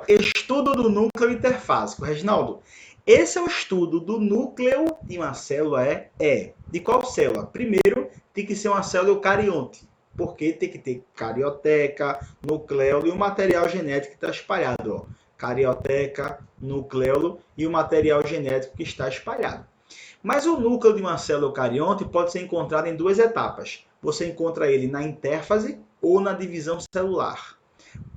estudo do núcleo interfásico. Reginaldo, esse é o estudo do núcleo de uma célula? De qual célula? Primeiro, tem que ser uma célula eucarionte, porque tem que ter carioteca, nucleolo e o material genético que está espalhado. Ó. Carioteca, nucleolo e o material genético que está espalhado. Mas o núcleo de uma célula eucarionte pode ser encontrado em duas etapas. Você encontra ele na intérfase ou na divisão celular.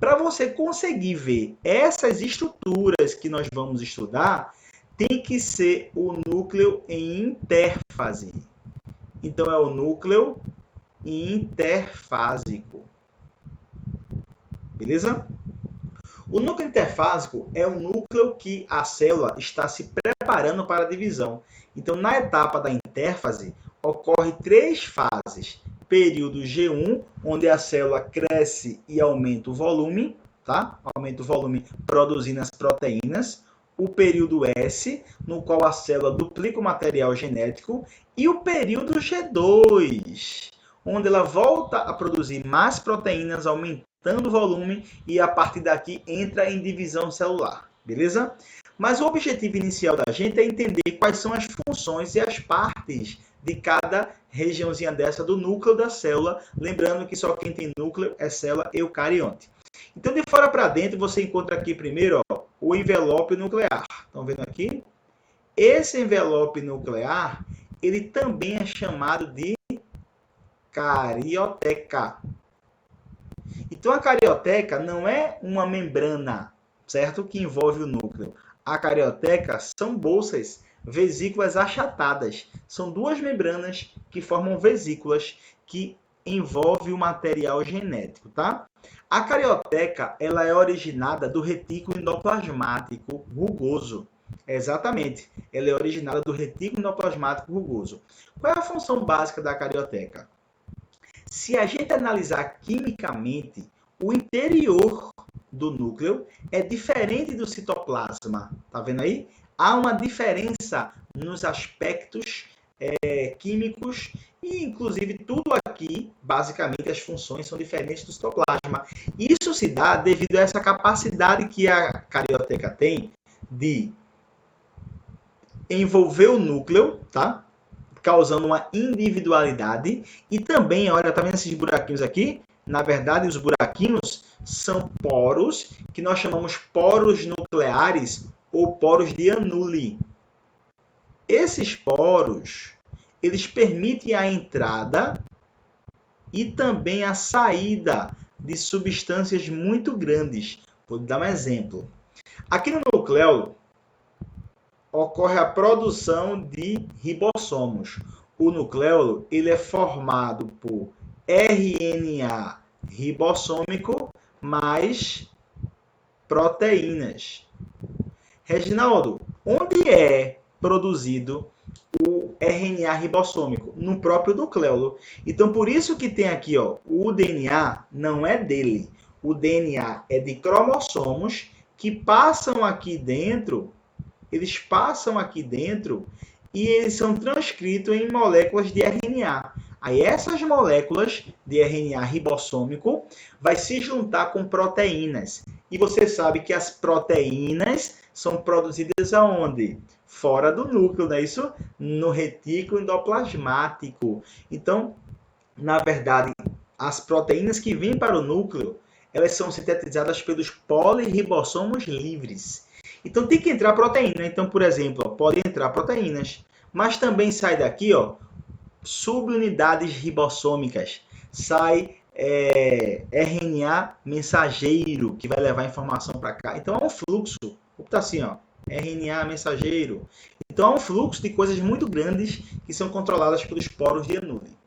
Para você conseguir ver essas estruturas que nós vamos estudar, tem que ser o núcleo em intérfase. Então, é o núcleo interfásico. Beleza? O núcleo interfásico é o núcleo que a célula está se preparando para a divisão. Então, na etapa da intérfase, ocorre 3 fases. Período G1, onde a célula cresce e aumenta o volume, tá? Aumenta o volume produzindo as proteínas. O período S, no qual a célula duplica o material genético. E o período G2, onde ela volta a produzir mais proteínas, aumentando o volume e a partir daqui entra em divisão celular, beleza? Mas o objetivo inicial da gente é entender quais são as funções e as partes de cada regiãozinha dessa do núcleo da célula, lembrando que só quem tem núcleo é célula eucarionte. Então, de fora para dentro, você encontra aqui primeiro o envelope nuclear. Estão vendo aqui? Esse envelope nuclear, ele também é chamado de carioteca. Então, a carioteca não é uma membrana, certo? Que envolve o núcleo. A carioteca são bolsas, vesículas achatadas. São 2 membranas que formam vesículas que envolvem o material genético, tá? A carioteca, ela é originada do retículo endoplasmático rugoso. Exatamente. Ela é originada do retículo endoplasmático rugoso. Qual é a função básica da carioteca? Se a gente analisar quimicamente, o interior do núcleo é diferente do citoplasma. Tá vendo aí? Há uma diferença nos aspectos químicos e, inclusive, tudo aqui, basicamente, as funções são diferentes do citoplasma. Isso se dá devido a essa capacidade que a carioteca tem de envolver o núcleo, tá? Causando uma individualidade. E também, olha, tá vendo esses buraquinhos aqui? Na verdade, os buraquinhos são poros, que nós chamamos poros nucleares ou poros de Anuli. Esses poros, eles permitem a entrada e também a saída de substâncias muito grandes. Vou dar um exemplo. Aqui no núcleo ocorre a produção de ribossomos. O nucleolo ele é formado por RNA ribossômico mais proteínas. Reginaldo, onde é produzido o RNA ribossômico? No próprio nucleolo. Então, por isso que tem aqui, o DNA não é dele. O DNA é de cromossomos que passam aqui dentro, e eles são transcritos em moléculas de RNA. Aí essas moléculas de RNA ribossômico vai se juntar com proteínas. E você sabe que as proteínas são produzidas aonde? Fora do núcleo, não é isso? No retículo endoplasmático. Então, na verdade, as proteínas que vêm para o núcleo, elas são sintetizadas pelos poliribossomos livres. Então, tem que entrar proteína. Então, por exemplo, podem entrar proteínas. Mas também sai daqui, subunidades ribossômicas. Sai RNA mensageiro, que vai levar informação para cá. Então, é um fluxo. Está assim, RNA mensageiro. Então, é um fluxo de coisas muito grandes que são controladas pelos poros de Anuli.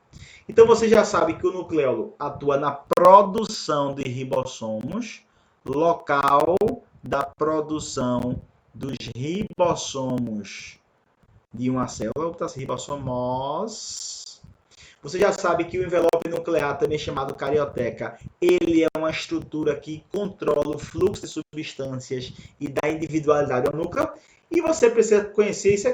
Então, você já sabe que o nucleolo atua na produção de ribossomos, local da produção dos ribossomos de uma célula, ribossomos. Você já sabe que o envelope nuclear, também chamado carioteca, ele é uma estrutura que controla o fluxo de substâncias e dá individualidade ao núcleo. E você precisa conhecer isso,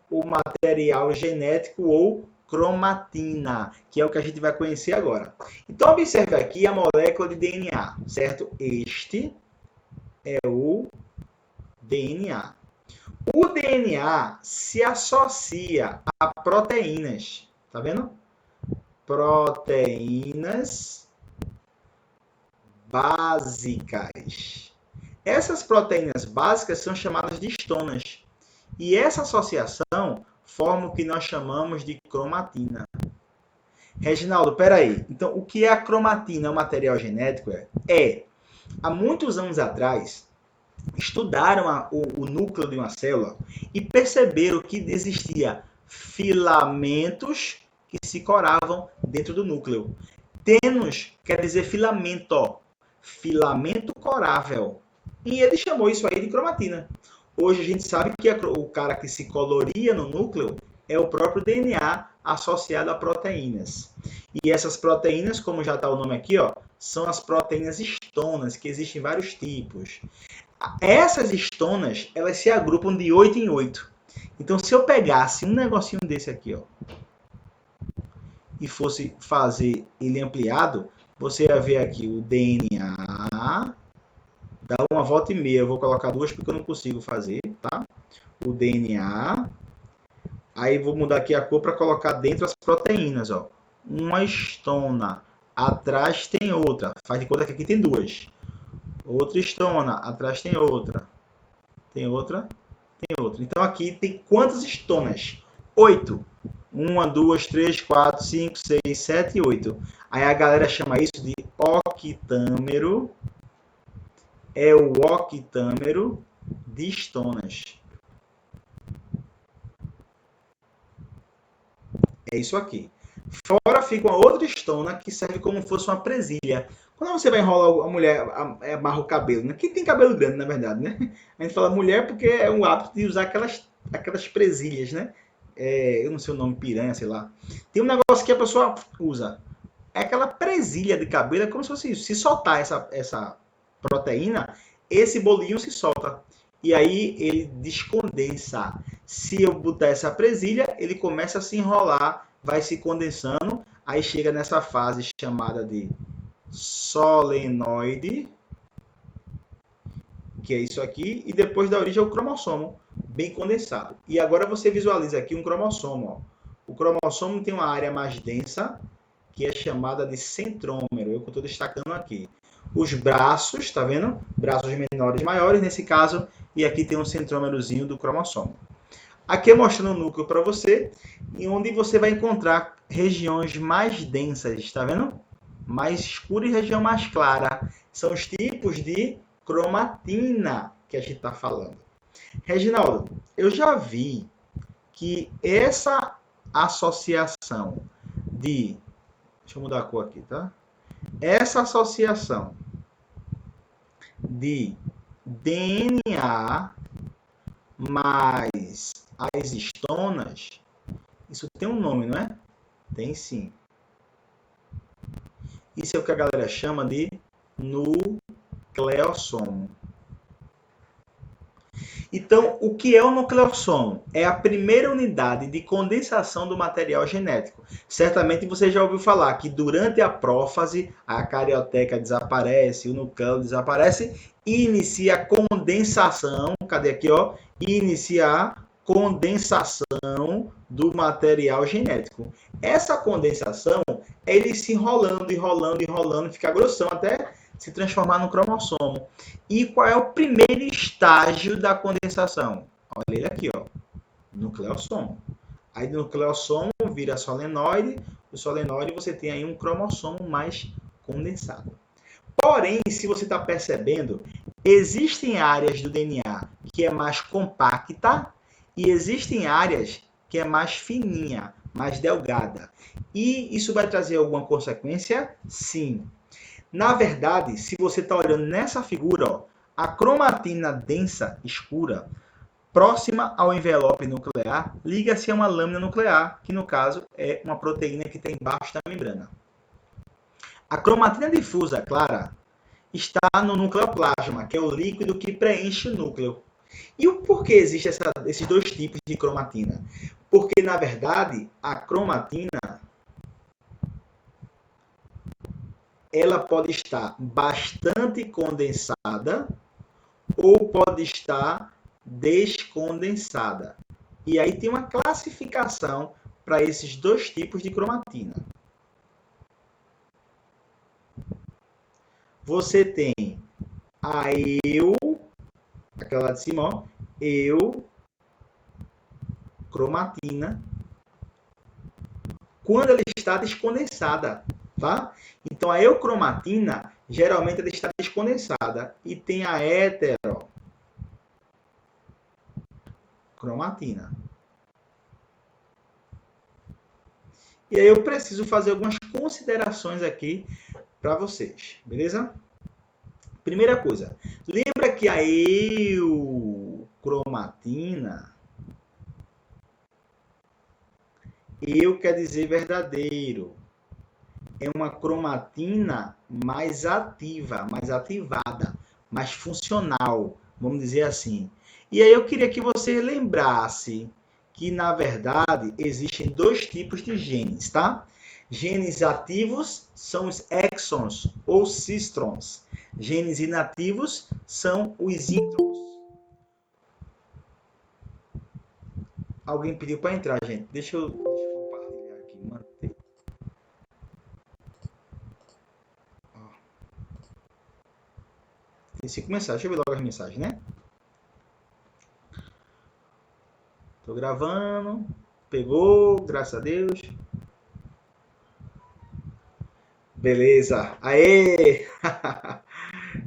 o material genético ou cromatina, que é o que a gente vai conhecer agora. Então, observe aqui a molécula de DNA, certo? Este é o DNA. O DNA se associa a proteínas, tá vendo? Proteínas básicas. Essas proteínas básicas são chamadas de histonas. E essa associação forma o que nós chamamos de cromatina. Reginaldo, peraí. Então, o que é a cromatina, o material genético? Há muitos anos atrás, estudaram o núcleo de uma célula e perceberam que existia filamentos que se coravam dentro do núcleo. Tenos quer dizer filamento, filamento corável. E ele chamou isso aí de cromatina. Hoje a gente sabe que o cara que se coloria no núcleo é o próprio DNA associado a proteínas. E essas proteínas, como já está o nome aqui, ó, são as proteínas histonas, que existem vários tipos. Essas histonas, elas se agrupam de 8 em 8. Então, se eu pegasse um negocinho desse aqui, ó, e fosse fazer ele ampliado, você ia ver aqui o DNA, dá uma volta e meia, eu vou colocar duas porque eu não consigo fazer, tá? O DNA, aí vou mudar aqui a cor para colocar dentro as proteínas, ó. Uma histona, atrás tem outra, faz de conta que aqui tem duas. Outra histona, atrás tem outra. Tem outra, tem outra. Então aqui tem quantas histonas? 8. 1, 2, 3, 4, 5, 6, 7 e 8. Aí a galera chama isso de octâmero. É o octâmero de histonas. É isso aqui. Fora fica uma outra histona que serve como se fosse uma presilha. Quando você vai enrolar a mulher, amarra o cabelo, né? Quem tem cabelo grande, na verdade, né? A gente fala mulher porque é um hábito de usar aquelas presilhas, né? Eu não sei o nome, piranha, sei lá. Tem um negócio que a pessoa usa. É aquela presilha de cabelo, é como se fosse isso. Se soltar essa proteína, esse bolinho se solta. E aí ele descondensa. Se eu botar essa presilha, ele começa a se enrolar, vai se condensando, aí chega nessa fase chamada de solenoide, que é isso aqui, e depois da origem é o cromossomo, bem condensado. E agora você visualiza aqui um cromossomo. Ó. O cromossomo tem uma área mais densa, que é chamada de centrômero, é o que eu estou destacando aqui. Os braços, tá vendo? Braços menores e maiores, nesse caso, e aqui tem um centrômerozinho do cromossomo. Aqui é mostrando o núcleo para você, e onde você vai encontrar regiões mais densas, está vendo? Mais escura e região mais clara. São os tipos de cromatina que a gente está falando. Reginaldo, eu já vi que essa associação de... Deixa eu mudar a cor aqui, tá? Essa associação de DNA mais as histonas, isso tem um nome, não é? Tem sim. Isso é o que a galera chama de nucleossomo. Então, o que é o nucleossomo? É a primeira unidade de condensação do material genético. Certamente você já ouviu falar que durante a prófase, a carioteca desaparece, o núcleo desaparece e inicia a condensação. Cadê aqui, ó? Inicia a condensação do material genético. Essa condensação é ele se enrolando, enrolando, enrolando, ficar grossão até se transformar no cromossomo. E qual é o primeiro estágio da condensação? Olha ele aqui, ó, nucleossomo. Aí do nucleossomo vira solenoide, o solenoide você tem aí um cromossomo mais condensado. Porém, se você está percebendo, existem áreas do DNA que é mais compacta e existem áreas que é mais fininha, mais delgada. E isso vai trazer alguma consequência? Sim. Na verdade, se você está olhando nessa figura, ó, a cromatina densa, escura, próxima ao envelope nuclear, liga-se a uma lâmina nuclear, que no caso é uma proteína que está embaixo da membrana. A cromatina difusa, clara, está no nucleoplasma, que é o líquido que preenche o núcleo. E o porquê existe esses dois tipos de cromatina? Porque, na verdade, a cromatina ela pode estar bastante condensada ou pode estar descondensada. E aí tem uma classificação para esses dois tipos de cromatina. Você tem a aquela lá de cima, ó, cromatina, quando ela está descondensada, tá? Então a eucromatina geralmente ela está descondensada e tem a heterocromatina. E aí eu preciso fazer algumas considerações aqui para vocês, beleza? Primeira coisa, lembra que a eucromatina, quer dizer verdadeiro, é uma cromatina mais ativa, mais ativada, mais funcional, vamos dizer assim. E aí eu queria que você lembrasse que, na verdade, existem dois tipos de genes, tá? Genes ativos são os exons ou cistrons. Genes inativos são os introns. Alguém pediu para entrar, gente. Deixa eu compartilhar aqui. Manter. Tem 5 mensagens. Deixa eu ver logo as mensagens, né? Tô gravando. Pegou, graças a Deus. Beleza. Aê!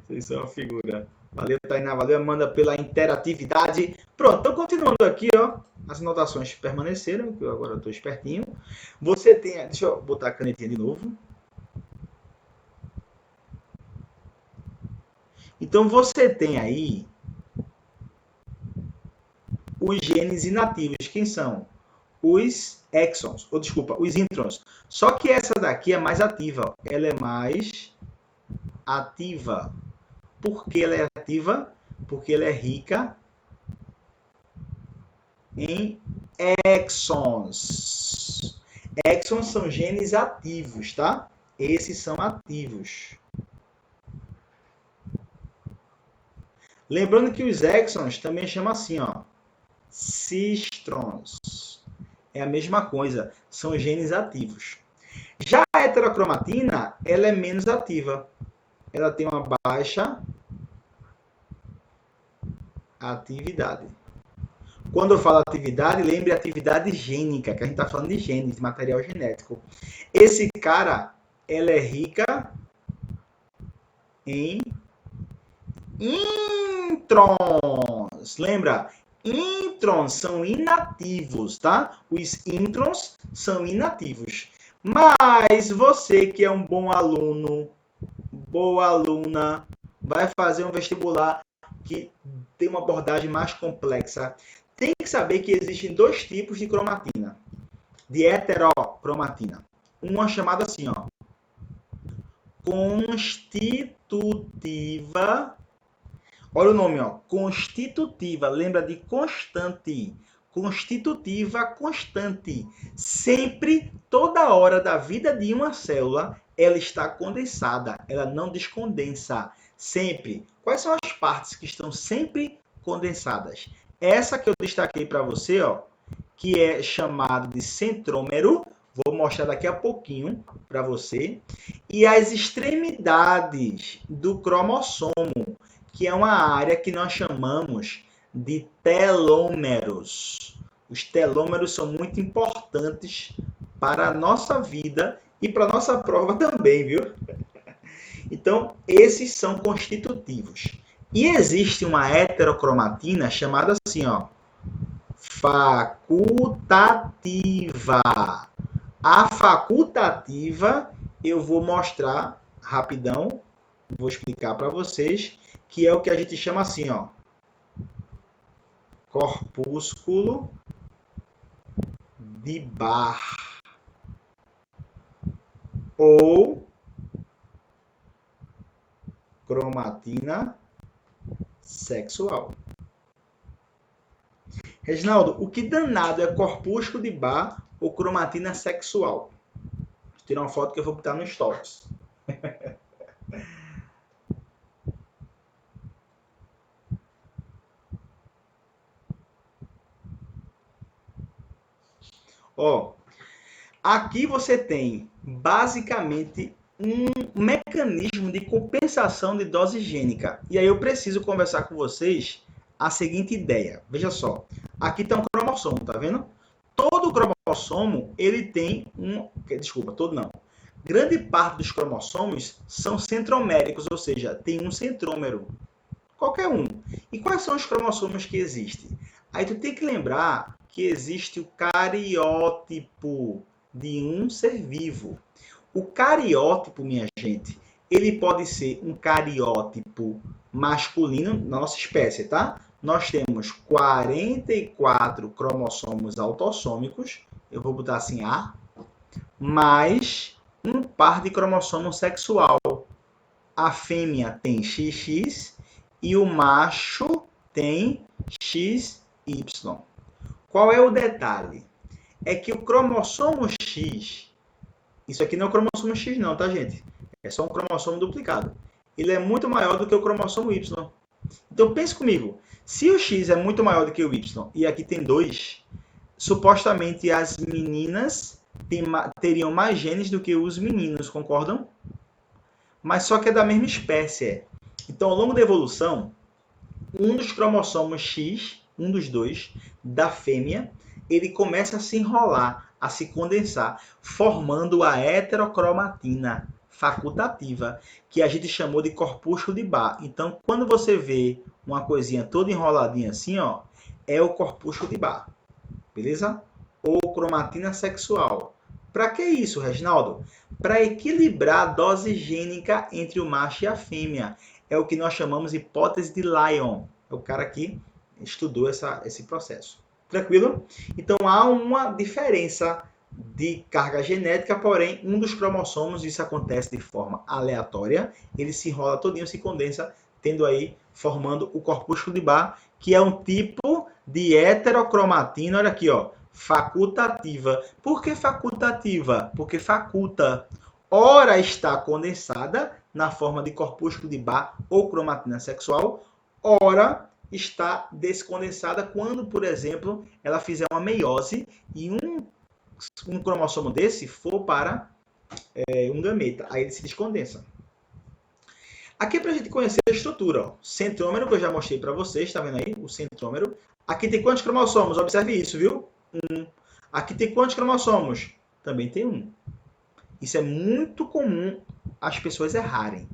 Vocês são uma figura. Valeu, Tainá. Valeu, Amanda, pela interatividade. Pronto, então continuando aqui, ó. As anotações permaneceram, que eu agora estou espertinho. Você tem... Deixa eu botar a canetinha de novo. Então, você tem aí os genes inativos. Quem são? Os exons, ou desculpa, os introns. Só que essa daqui é mais ativa. Ela é mais ativa. Por que ela é ativa? Porque ela é rica em exons. Exons são genes ativos, tá? Esses são ativos. Lembrando que os exons também chamam assim, ó, cistrons. É a mesma coisa, são genes ativos. Já a heterocromatina, ela é menos ativa. Ela tem uma baixa atividade. Quando eu falo atividade, lembre atividade gênica, que a gente está falando de genes, de material genético. Esse cara, ela é rica em introns. Lembra? Introns são inativos, tá? Os introns são inativos. Mas você que é um bom aluno, boa aluna, vai fazer um vestibular que tem uma abordagem mais complexa, tem que saber que existem dois tipos de cromatina, de heterocromatina. Uma chamada assim, ó, constitutiva. Olha o nome, ó, constitutiva. Lembra de constante. Constitutiva constante. Sempre, toda hora da vida de uma célula, ela está condensada. Ela não descondensa. Sempre. Quais são as partes que estão sempre condensadas? Essa que eu destaquei para você, ó, que é chamado de centrômero. Vou mostrar daqui a pouquinho para você. E as extremidades do cromossomo, que é uma área que nós chamamos de telômeros. Os telômeros são muito importantes para a nossa vida e para a nossa prova também, viu? Então, esses são constitutivos. E existe uma heterocromatina chamada assim, ó, facultativa. A facultativa eu vou mostrar rapidão, vou explicar para vocês, que é o que a gente chama assim, ó, corpúsculo de Barr ou cromatina sexual. Reginaldo, o que danado é corpúsculo de Barr ou cromatina sexual? Vou tirar uma foto que eu vou botar no Stories. Ó, aqui você tem basicamente um mecanismo de compensação de dose gênica. E aí eu preciso conversar com vocês a seguinte ideia. Veja só, aqui está um cromossomo, tá vendo? Todo cromossomo, ele tem um... Desculpa, todo não. Grande parte dos cromossomos são centroméricos, ou seja, tem um centrômero. Qualquer um. E quais são os cromossomos que existem? Aí tu tem que lembrar que existe o cariótipo de um ser vivo. O cariótipo, minha gente, ele pode ser um cariótipo masculino na nossa espécie, tá? Nós temos 44 cromossomos autossômicos, eu vou botar assim A, mais um par de cromossomo sexual. A fêmea tem XX e o macho tem XY. Qual é o detalhe? É que o cromossomo X, isso aqui não é o cromossomo X não, tá, gente? É só um cromossomo duplicado. Ele é muito maior do que o cromossomo Y. Então pense comigo, se o X é muito maior do que o Y e aqui tem 2, supostamente as meninas teriam mais genes do que os meninos, concordam? Mas só que é da mesma espécie. Então, ao longo da evolução, um dos cromossomos X, um dos dois, da fêmea, ele começa a se enrolar, a se condensar, formando a heterocromatina facultativa, que a gente chamou de corpúsculo de Barr. Então, quando você vê uma coisinha toda enroladinha assim, ó, é o corpúsculo de Barr. Beleza? Ou cromatina sexual. Para que isso, Reginaldo? Para equilibrar a dose gênica entre o macho e a fêmea. É o que nós chamamos de hipótese de Lyon. É o cara que estudou esse processo. Tranquilo? Então há uma diferença de carga genética, porém um dos cromossomos, isso acontece de forma aleatória, ele se enrola todinho, se condensa, tendo aí, formando o corpúsculo de Barr, que é um tipo de heterocromatina, olha aqui, ó, facultativa. Por que facultativa? Porque faculta. Ora está condensada na forma de corpúsculo de Barr ou cromatina sexual, ora está descondensada quando, por exemplo, ela fizer uma meiose e um cromossomo desse for para um gameta. Aí ele se descondensa. Aqui é para a gente conhecer a estrutura. Ó. Centrômero, que eu já mostrei para vocês, está vendo aí? O centrômero. Aqui tem quantos cromossomos? Observe isso, viu? 1. Aqui tem quantos cromossomos? Também tem 1. Isso é muito comum as pessoas errarem.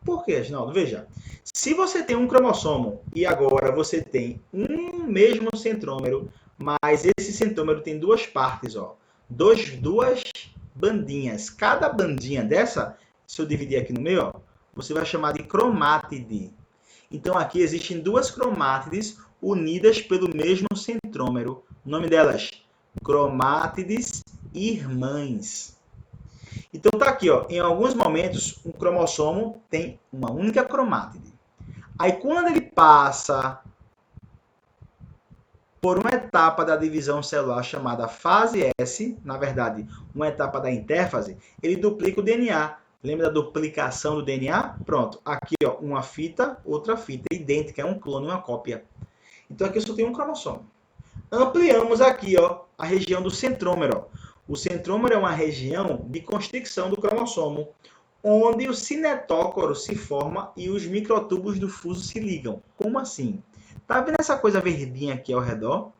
Por quê, Reginaldo? Veja, se você tem um cromossomo e agora você tem um mesmo centrômero, mas esse centrômero tem duas partes, ó, duas bandinhas. Cada bandinha dessa, se eu dividir aqui no meio, ó, você vai chamar de cromátide. Então aqui existem duas cromátides unidas pelo mesmo centrômero. O nome delas, cromátides irmãs. Então tá aqui, ó, em alguns momentos um cromossomo tem uma única cromátide. Aí quando ele passa por uma etapa da divisão celular chamada fase S, na verdade, uma etapa da intérfase, ele duplica o DNA. Lembra da duplicação do DNA? Pronto, aqui ó, uma fita, outra fita, idêntica, é um clone, uma cópia. Então aqui eu só tenho um cromossomo. Ampliamos aqui ó, a região do centrômero. Ó. O centrômero é uma região de constricção do cromossomo, onde o cinetócoro se forma e os microtúbulos do fuso se ligam. Como assim? Tá vendo essa coisa verdinha aqui ao redor?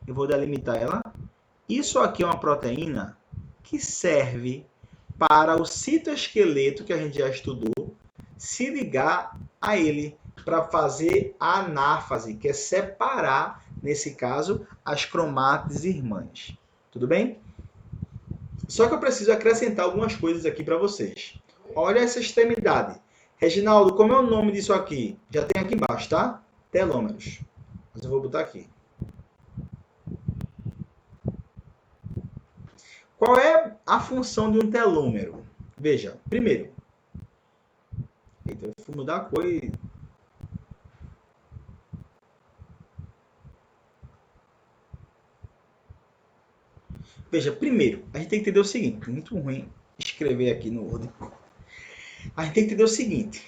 Eu vou delimitar ela. Isso aqui é uma proteína que serve para o citoesqueleto, que a gente já estudou, se ligar a ele para fazer a anáfase, que é separar, nesse caso, as cromátides irmãs. Tudo bem? Só que eu preciso acrescentar algumas coisas aqui para vocês. Olha essa extremidade. Reginaldo, como é o nome disso aqui? Já tem aqui embaixo, tá? Telômeros. Mas eu vou botar aqui. Qual é a função de um telômero? Veja, primeiro. Eita, eu vou mudar a cor e... Veja, primeiro, a gente tem que entender o seguinte. Muito ruim escrever aqui no Word. A gente tem que entender o seguinte.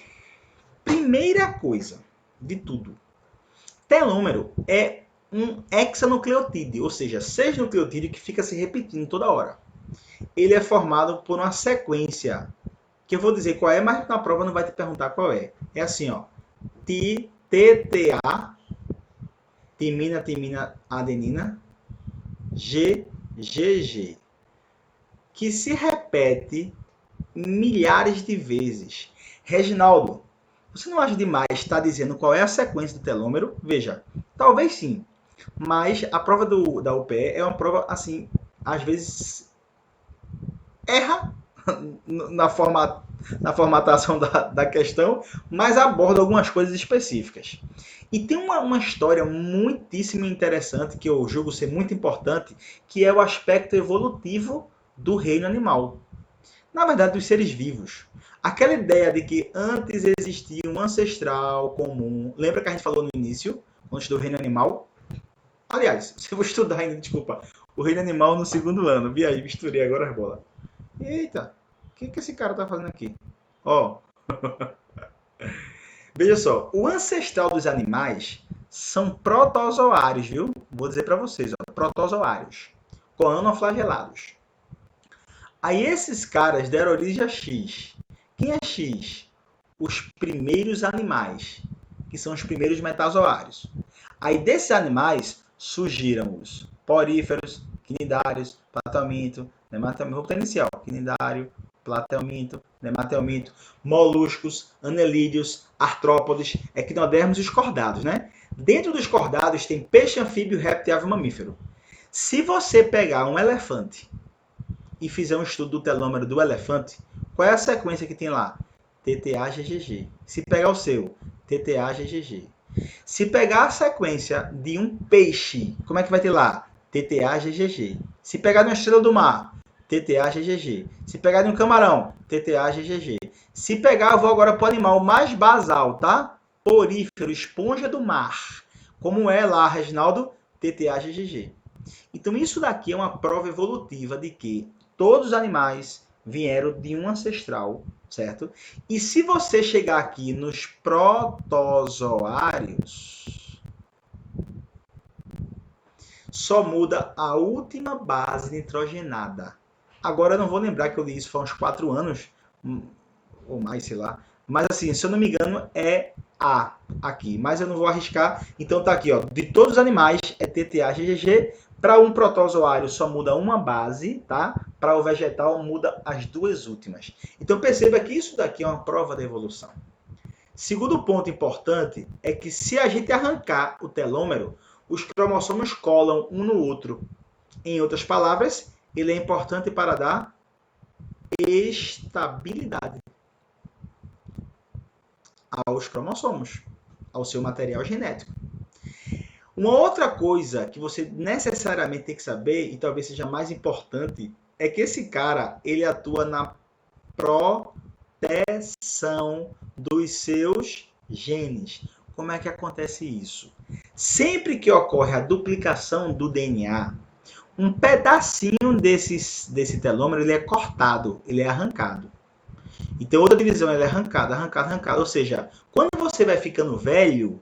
Primeira coisa de tudo. Telômero é um hexanucleotídeo, ou seja, 6 nucleotídeos que fica se repetindo toda hora. Ele é formado por uma sequência, que eu vou dizer qual é, mas na prova não vai te perguntar qual é. É assim, ó. TTA, timina, timina, adenina, GGG, que se repete milhares de vezes. Reginaldo, você não acha demais estar dizendo qual é a sequência do telômero? Veja, talvez sim, mas a prova da UPE é uma prova, assim, às vezes erra na formatação da questão, mas aborda algumas coisas específicas. E tem uma história muitíssimo interessante, que eu julgo ser muito importante, que é o aspecto evolutivo do reino animal. Na verdade, dos seres vivos. Aquela ideia de que antes existia um ancestral comum. Lembra que a gente falou no início, antes do reino animal? Aliás, se eu vou estudar ainda, desculpa, o reino animal no segundo ano. Vi aí, misturei agora as bolas. Eita, o que esse cara tá fazendo aqui? Ó, veja só, o ancestral dos animais são protozoários, viu? Vou dizer para vocês, ó, protozoários, coanoflagelados. Aí esses caras deram origem a X. Quem é X? Os primeiros animais, que são os primeiros metazoários. Aí desses animais surgiram os poríferos, quinidários, platelminto, nematelminto, vou botar inicial, quinidário, platelminto, nematelminto, moluscos, anelídeos, artrópodes, equinodermos e os cordados, né? Dentro dos cordados tem peixe, anfíbio, réptil e ave mamífero. Se você pegar um elefante e fizer um estudo do telômero do elefante, qual é a sequência que tem lá? TTA-GGG. Se pegar o seu, TTA-GGG. Se pegar a sequência de um peixe, como é que vai ter lá? TTA-GGG. Se pegar de uma estrela do mar, TTA-GGG. Se pegar de um camarão, TTA-GGG. Se pegar, eu vou agora para o animal mais basal, tá? Porífero, esponja do mar. Como é lá, Reginaldo? TTA-GGG. Então, isso daqui é uma prova evolutiva de que todos os animais vieram de um ancestral, certo? E se você chegar aqui nos protozoários, só muda a última base nitrogenada. Agora eu não vou lembrar que eu li isso faz uns 4 anos, ou mais, sei lá. Mas assim, se eu não me engano, é A aqui. Mas eu não vou arriscar. Então tá aqui, ó. De todos os animais é TTA-GGG. Para um protozoário só muda uma base, tá? Para o vegetal muda as duas últimas. Então perceba que isso daqui é uma prova da evolução. Segundo ponto importante é que se a gente arrancar o telômero, os cromossomos colam um no outro. Em outras palavras, ele é importante para dar estabilidade aos cromossomos, ao seu material genético. Uma outra coisa que você necessariamente tem que saber, e talvez seja mais importante, é que esse cara, ele atua na proteção dos seus genes. Como é que acontece isso? Sempre que ocorre a duplicação do DNA, um pedacinho desse telômero ele é cortado, ele é arrancado. Então, outra divisão ela é arrancada. Ou seja, quando você vai ficando velho,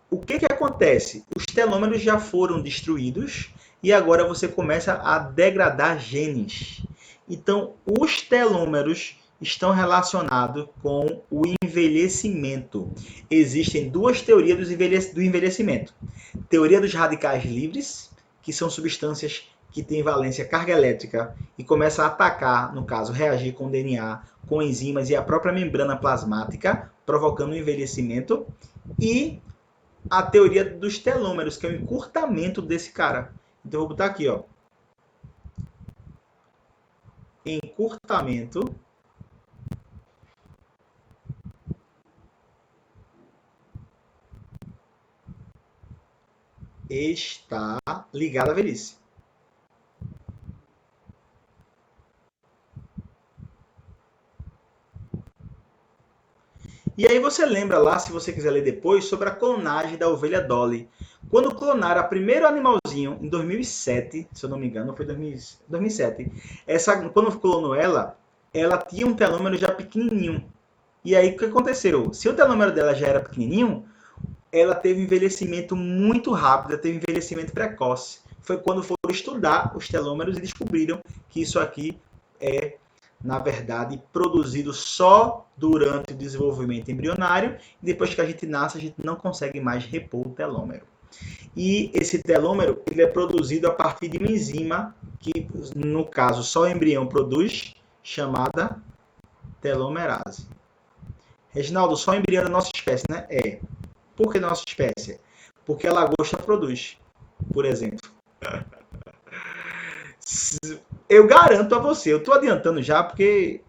o que acontece? Os telômeros já foram destruídos e agora você começa a degradar genes. Então, os telômeros estão relacionados com o envelhecimento. Existem duas teorias do envelhecimento. Teoria dos radicais livres, que são substâncias que têm valência carga elétrica e começam a atacar, no caso, reagir com o DNA, com enzimas e a própria membrana plasmática, provocando o envelhecimento. E a teoria dos telômeros, que é o encurtamento desse cara. Então, eu vou botar aqui, ó. Encurtamento está ligado à velhice. E aí você lembra lá, se você quiser ler depois, sobre a clonagem da ovelha Dolly. Quando clonaram a primeiro animalzinho, em 2007, se eu não me engano, foi 2007. Quando clonou ela tinha um telômero já pequenininho. E aí o que aconteceu? Se o telômero dela já era pequenininho, ela teve envelhecimento muito rápido, teve envelhecimento precoce. Foi quando foram estudar os telômeros e descobriram que isso aqui é, na verdade, produzido só durante o desenvolvimento embrionário. E depois que a gente nasce, a gente não consegue mais repor o telômero. E esse telômero ele é produzido a partir de uma enzima que, no caso, só o embrião produz, chamada telomerase. Reginaldo, só o embrião da nossa espécie, né? É. Por que nossa espécie? Porque a lagosta produz, por exemplo. Eu garanto a você, eu estou adiantando já, porque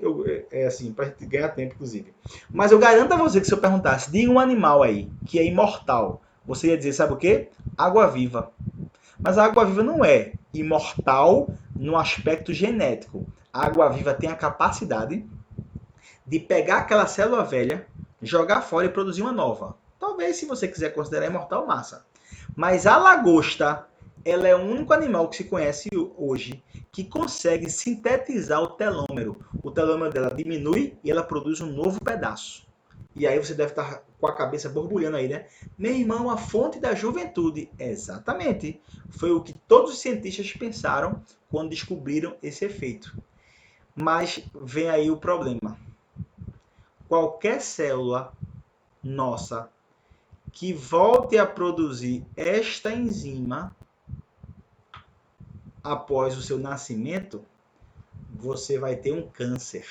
é assim, para a gente ganhar tempo, inclusive. Mas eu garanto a você que se eu perguntasse de um animal aí, que é imortal, você ia dizer, sabe o quê? Água-viva. Mas a água-viva não é imortal no aspecto genético. A água-viva tem a capacidade de pegar aquela célula velha, jogar fora e produzir uma nova. Talvez, se você quiser considerar imortal, massa. Mas a lagosta, ela é o único animal que se conhece hoje que consegue sintetizar o telômero. O telômero dela diminui e ela produz um novo pedaço. E aí você deve estar com a cabeça borbulhando aí, né? Meu irmão, a fonte da juventude. Exatamente. Foi o que todos os cientistas pensaram quando descobriram esse efeito. Mas vem aí o problema. Qualquer célula nossa que volte a produzir esta enzima após o seu nascimento, você vai ter um câncer.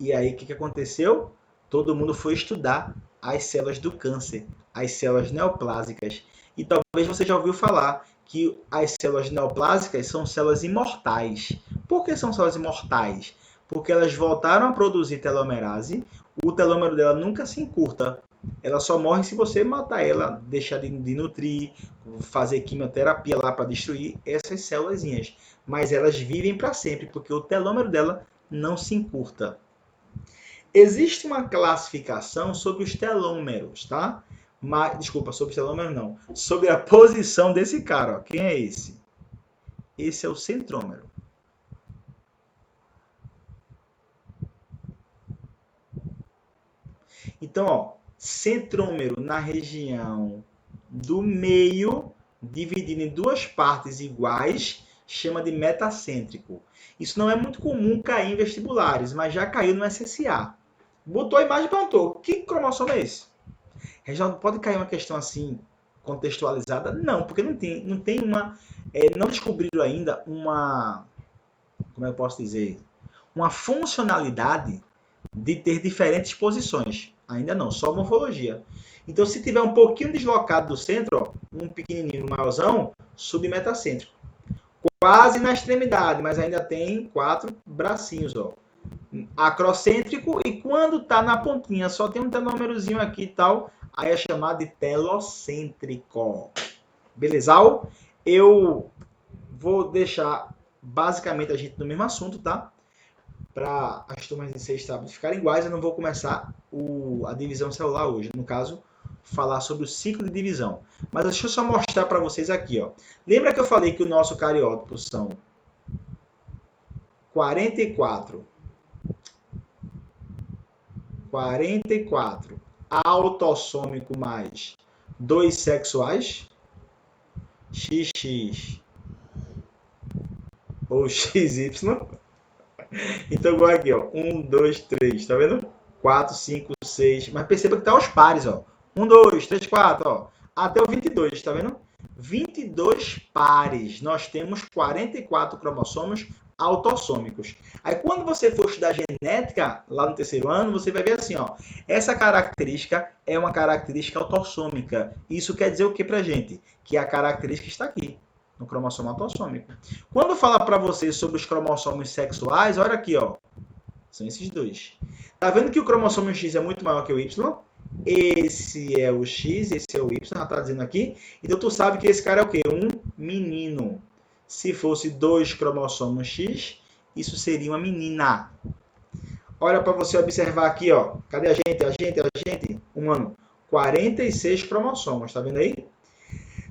E aí, o que aconteceu? Todo mundo foi estudar as células do câncer, as células neoplásicas. E talvez você já ouviu falar que as células neoplásicas são células imortais. Por que são células imortais? Porque elas voltaram a produzir telomerase, o telômero dela nunca se encurta. Ela só morre se você matar ela, deixar de nutrir, fazer quimioterapia lá para destruir essas células. Mas elas vivem para sempre, porque o telômero dela não se encurta. Existe uma classificação sobre os telômeros, tá? Desculpa, sobre os telômeros não. Sobre a posição desse cara, ó. Quem é esse? Esse é o centrômero. Então, ó, centrômero na região do meio, dividido em duas partes iguais, chama de metacêntrico. Isso não é muito comum cair em vestibulares, mas já caiu no SSA. Botou a imagem e perguntou, que cromossomo é esse? Reginaldo, pode cair uma questão assim, contextualizada? Não, porque não tem uma... não descobriram ainda uma... Como eu posso dizer? Uma funcionalidade de ter diferentes posições. Ainda não, só morfologia. Então, se tiver um pouquinho deslocado do centro, ó, um pequenininho, um maiorzão, submetacêntrico. Quase na extremidade, mas ainda tem 4 bracinhos, ó. Acrocêntrico, e quando tá na pontinha, só tem um telômerozinho aqui e tal, aí é chamado de telocêntrico. Beleza? Eu vou deixar basicamente a gente no mesmo assunto, tá? Para as turmas de 6 tábuas ficarem iguais, eu não vou começar a divisão celular hoje. No caso, falar sobre o ciclo de divisão. Mas deixa eu só mostrar para vocês aqui, ó. Lembra que eu falei que o nosso cariótipo são 44 autossômico mais 2 sexuais, XX ou XY. Então, igual aqui, ó. 1, 2, 3, tá vendo? 4, 5, 6. Mas perceba que tá aos pares, ó. 1, 2, 3, 4, ó. Até o 22, tá vendo? 22 pares. Nós temos 44 cromossomos autossômicos. Aí, quando você for estudar genética, lá no terceiro ano, você vai ver assim, ó. Essa característica é uma característica autossômica. Isso quer dizer o que pra gente? Que a característica está aqui, no cromossomo autossômico. Quando fala para você sobre os cromossomos sexuais, olha aqui, ó. São esses dois. Tá vendo que o cromossomo X é muito maior que o Y? Esse é o X, esse é o Y, ela tá dizendo aqui. Então tu sabe que esse cara é o quê? Um menino. Se fosse 2 cromossomos X, isso seria uma menina. Olha para você observar aqui, ó. Cadê a gente? Humano. 46 cromossomos, tá vendo aí?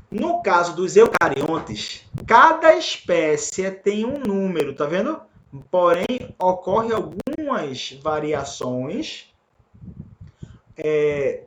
No caso dos eucariontes, cada espécie tem um número, tá vendo? Porém, ocorrem algumas variações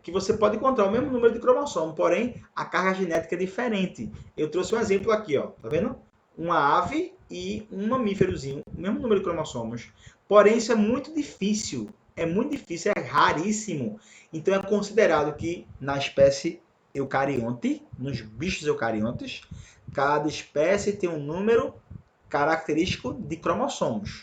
que você pode encontrar o mesmo número de cromossomo, porém a carga genética é diferente. Eu trouxe um exemplo aqui, ó, tá vendo? Uma ave e um mamíferozinho, o mesmo número de cromossomos. Porém, isso é muito difícil, é raríssimo. Então é considerado que na espécie eucarionte, nos bichos eucariontes, cada espécie tem um número característico de cromossomos.